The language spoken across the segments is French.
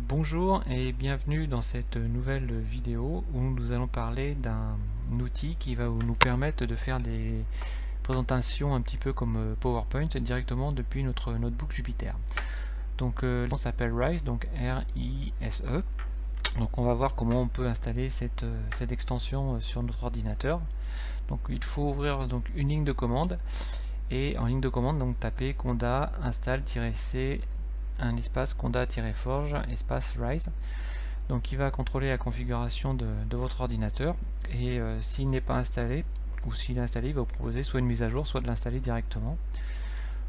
Bonjour et bienvenue dans cette nouvelle vidéo où nous allons parler d'un outil qui va nous permettre de faire des présentations un petit peu comme PowerPoint directement depuis notre notebook Jupyter. Donc on s'appelle Rise, donc R-I-S-E. Donc on va voir comment on peut installer cette extension sur notre ordinateur. Donc il faut ouvrir donc une ligne de commande et en ligne de commande donc taper conda install-c un espace conda-forge espace rise. Donc il va contrôler la configuration de votre ordinateur et s'il n'est pas installé ou s'il est installé, il va vous proposer soit une mise à jour, soit de l'installer directement.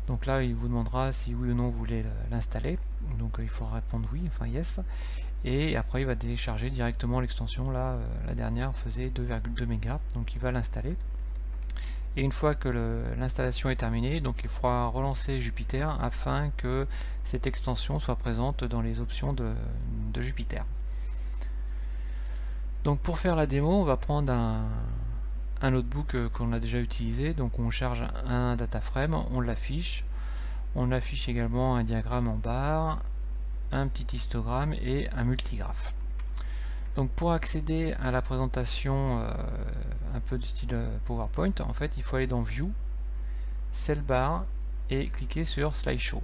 Donc là il vous demandera si oui ou non vous voulez l'installer, donc il faudra répondre oui, enfin yes, et après il va télécharger directement l'extension. Là la dernière faisait 2,2 mégas, donc il va l'installer. Et une fois que l'installation est terminée, donc il faudra relancer Jupyter afin que cette extension soit présente dans les options de Jupyter. Donc pour faire la démo, on va prendre un notebook qu'on a déjà utilisé. Donc on charge un data frame, on l'affiche également un diagramme en barre, un petit histogramme et un multigraphe. Donc pour accéder à la présentation un peu du style PowerPoint, en fait il faut aller dans View, Cell Bar et cliquer sur Slideshow.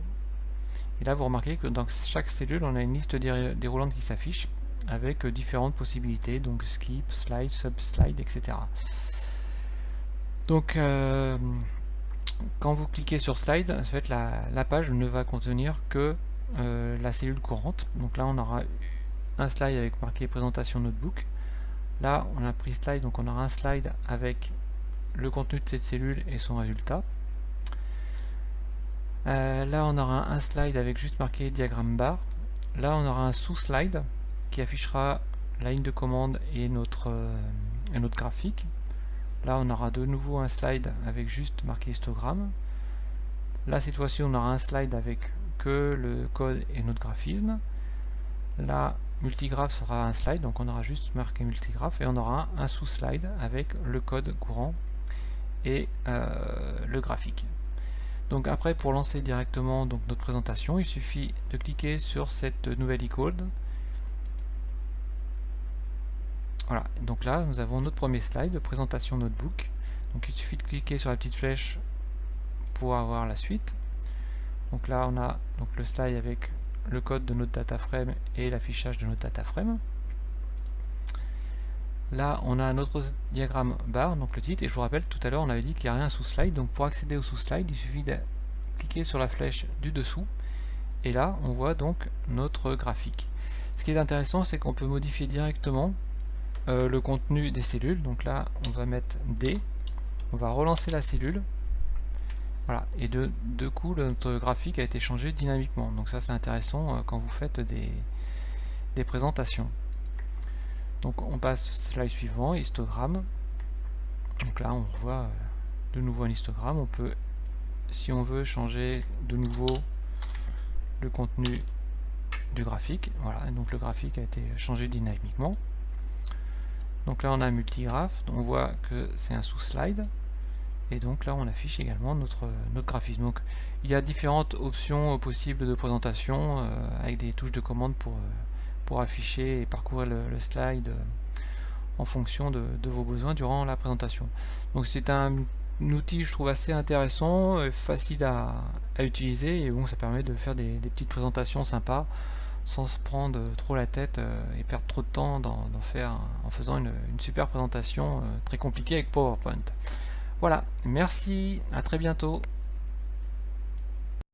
Et là vous remarquez que dans chaque cellule on a une liste déroulante qui s'affiche avec différentes possibilités, donc Skip, Slide, Sub-Slide, etc. Donc quand vous cliquez sur Slide, en fait, la page ne va contenir que la cellule courante. Donc là on aura un slide avec marqué présentation notebook. Là on a pris slide, donc on aura un slide avec le contenu de cette cellule et son résultat. Là on aura un slide avec juste marqué diagramme bar. Là on aura un sous-slide qui affichera la ligne de commande et notre graphique. Là on aura de nouveau un slide avec juste marqué histogramme. Là cette fois-ci on aura un slide avec que le code et notre graphisme. Là multigraphe sera un slide, donc on aura juste marqué multigraphe, et on aura un sous-slide avec le code courant et le graphique. Donc après, pour lancer directement donc notre présentation, il suffit de cliquer sur cette nouvelle icône. Voilà, donc là nous avons notre premier slide de présentation notebook. Donc il suffit de cliquer sur la petite flèche pour avoir la suite. Donc là on a donc le slide avec le code de notre data frame et l'affichage de notre data frame. Là on a notre diagramme bar, donc le titre, et je vous rappelle tout à l'heure on avait dit qu'il n'y a rien sous slide, donc pour accéder au sous slide il suffit de cliquer sur la flèche du dessous et là on voit donc notre graphique. Ce qui est intéressant, c'est qu'on peut modifier directement le contenu des cellules. Donc là on va mettre D, on va relancer la cellule. Voilà, et de coup notre graphique a été changé dynamiquement, donc ça c'est intéressant quand vous faites des présentations. Donc on passe au slide suivant, histogramme. Donc là on voit de nouveau un histogramme. On peut, si on veut, changer de nouveau le contenu du graphique. Voilà, donc le graphique a été changé dynamiquement. Donc là on a un multigraphe, on voit que c'est un sous-slide. Et donc là on affiche également notre graphisme. Donc il y a différentes options possibles de présentation avec des touches de commande pour afficher et parcourir le slide en fonction de vos besoins durant la présentation. Donc c'est un outil, je trouve, assez intéressant, facile à utiliser, et bon, ça permet de faire des petites présentations sympas sans se prendre trop la tête et perdre trop de temps en faisant une super présentation très compliquée avec PowerPoint. Voilà, merci, à très bientôt.